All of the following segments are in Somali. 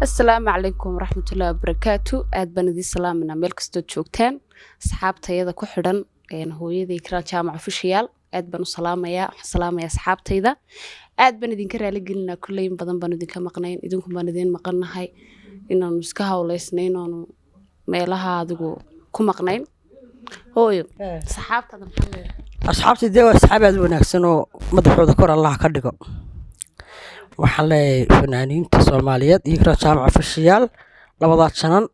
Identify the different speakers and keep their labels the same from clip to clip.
Speaker 1: السلام عليكم ورحمة الله وبركاته. أدبنا دي سلامنا ملك ستود شوكتان أصحاب تيدا كحرن هو يدي كرا جامع فشيال أدبنا سلام يا أصحاب تيدا أدبنا دين كرا لقلنا كل يوم بدن بنا دين كمقنين إذنكم بنا دين مقرنا هاي إننا نسكها ولا سنين إنه ميلها هذو كمقنين هو صحاب تيدا محمد
Speaker 2: أصحابتي دي وأصحاب أدبنا كسنو مدحو ذكر الله كردكم waxaan leeyahay fanaaniinta Soomaaliyeed iyo kala jaamaca fashiyaal labada channel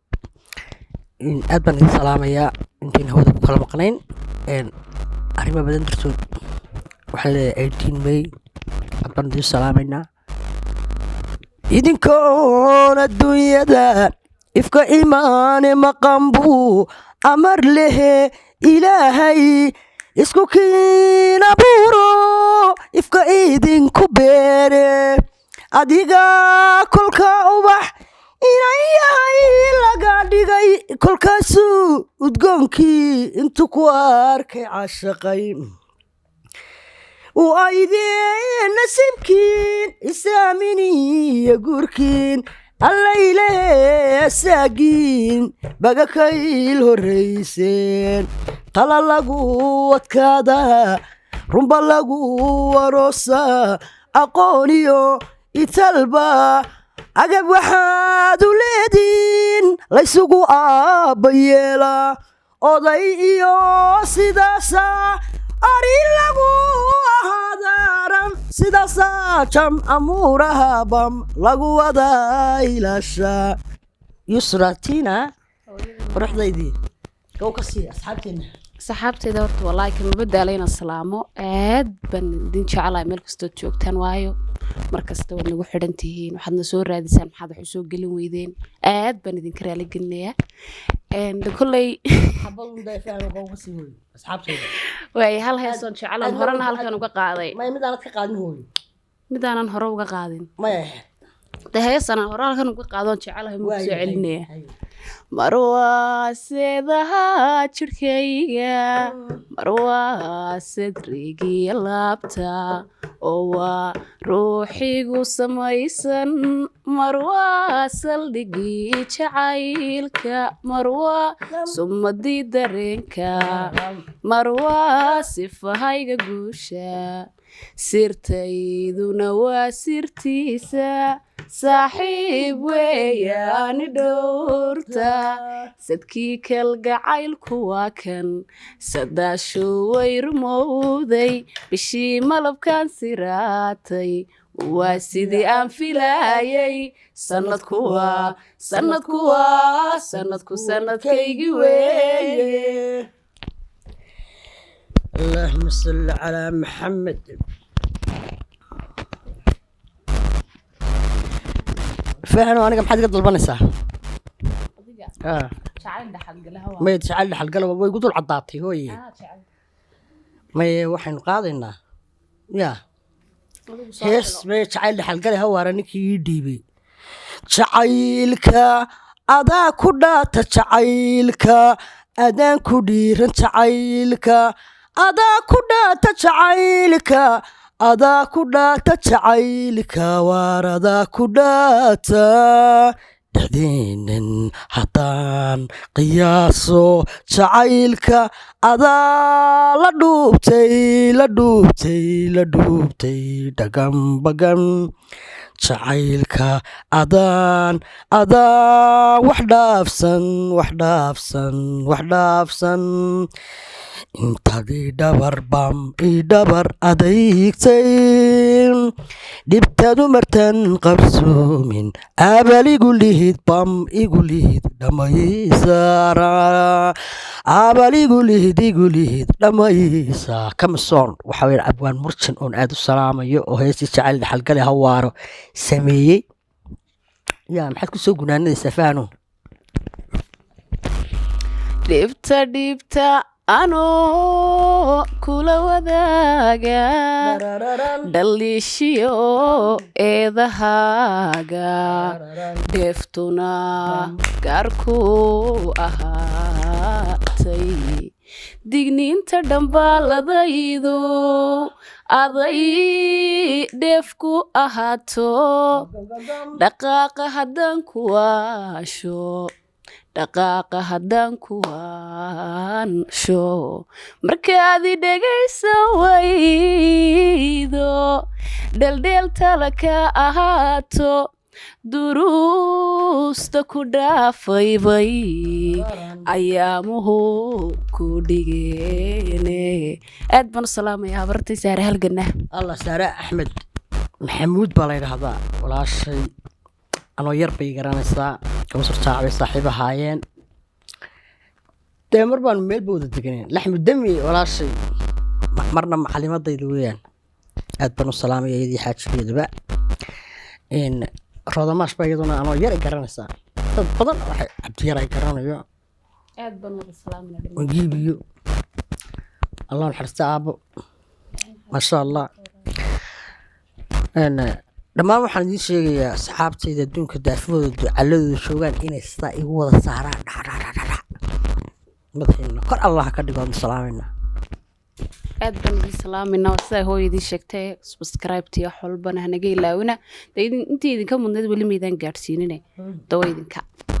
Speaker 2: aad baan idin salaamayaa intiin hawada ku kala maqnayn arrimo badan dartood waxaan leeyahay 18 May aad baan idin salaamaynaa idinkoon adduunyada ifka iimaane maqambu amar lehe ilaahay isku kiina buuro ifka idinku beere adiga kolka ubax inay yahay laga dhigay kolkaasu udgoonkii intu ku arkay caashaqay oo aydeen nasiibkiin isaaminiya guurkiin allayle asaagiin bagakayl horrayseen tala lagu adkaada rumba lagu aroosa aqooniyo italba agab waxaad u leediin laysugu aabbayeela oday iyo sidaasa ari lagu ahadaran sidaasa jam amuuraha bam lagu wada ilaasha yusratina quruxdaydii gow ka sii asxaabteena
Speaker 1: صحابتي دورت والله كم بدأ علينا السلامو عاد بندين شعلا ملك ستود شوكتان وايو مركز تود نقول حدنتين وحدنا سور هذا سنة حدا حسوق قلوا ويدين عاد بندين كرالي قلنايا لكل
Speaker 2: حبلون دايفان وقوم سوي أصحابتي
Speaker 1: وهي هل هي صون شعلا هرنا هل كانوا قاعدين
Speaker 2: ما يمدانا كقاعدين هو
Speaker 1: مدانا هروا قاعدين
Speaker 2: ما يحد
Speaker 1: ده هي سنة هرنا كانوا قاعدين شعلا هم مسعلني marwa seedaha jirkayga marwa sadrigiya laabta oo waa ruuxigu samaysan marwa saldhigii jacaylka marwa sumadii dareenka marwa sifahayga guusha sirtayduna waa sirtiisa saaxiib weeyaani dhowrta sadkii kalgacaylku waa kan sadaashu way rumowday bishii malabkan siraatay waa sidii aan filaayay sanadku sanadkaygii weeye
Speaker 2: اللهم صل على محمد فهنا أنا محد قد البنسة
Speaker 1: شعال دحل قلها
Speaker 2: ما يتشعل حلقة لو يقولوا العضاطي هو ما وحين قاضينا يا هس ما يتشعل حلقة لها ورانك يديبي شعيلك أدا كودا تشعيلك أدان كودير شعيلك أدا كودا تشعيلك أدا كودا تشعيلك واردا كودا دحدين حطان قياسو شعيلك أدا لدوبتي دقم بقم شعيلك أدان وحدافسن intadii dhabar bam ii dhabar adeegtay dhibtadu martan qabsoomin abaligu lihid bam igu lihid dhamaysa kamasoon waxaa weeye abwaan murjan oon aad u salaamayo oo heestii jacayl dhaxalgale hawaaro sameeyey yaa maxaad ku soo gunaanadaysaa fahno
Speaker 1: dhibta anoo kula wadaaga dhaliishiyo eedahaaga dheeftuna gaarku ahaatay digniinta dhambaaladaydu aday dheef ku ahaato dhaqaaqa haddaan ku waasho dhaqaaqa haddaan ku waansho markaad i dhegaysan waydo dheeldheel tala ka ahaato duruusta ku dhaafaybay ayaamuhu ku dhigeene aad baan u salaamayaa habartay saare halgana
Speaker 2: allah saare axmed maxamuud baa la yidhaahdaa walaashay anoo yar bay garanaysaa kawsar jaac bay saaxiib ahaayeen dee mar baanu meel ba wada deganeen laxmu dami walaashay marna macalimadayda weeyaan aad baan u salaamaya iyadii xaajigeedaba roodamaash baa iyaduna anoo yar ay garanaysaa dad badan waxay cabdiyar ay garanayo
Speaker 1: aad baan wada salaaminaa
Speaker 2: wangiibiyo allah naxariista aabo maasha allah dhammaan waxaan idiin sheegayaa asxaabtayda adduunka daafahooda ducaladooda joogaan inay sidaa igu wada saaraan dhadhadhadhadha madaxiina kor allah ka dhigo adna salaamayna
Speaker 1: aad baan idin salaaminaa sidaa hooyadii sheegtay subscribe-tii wax walbana hanaga ilaawina intii idinka mudneed weli maydaan gaadhsiinine dawa idinka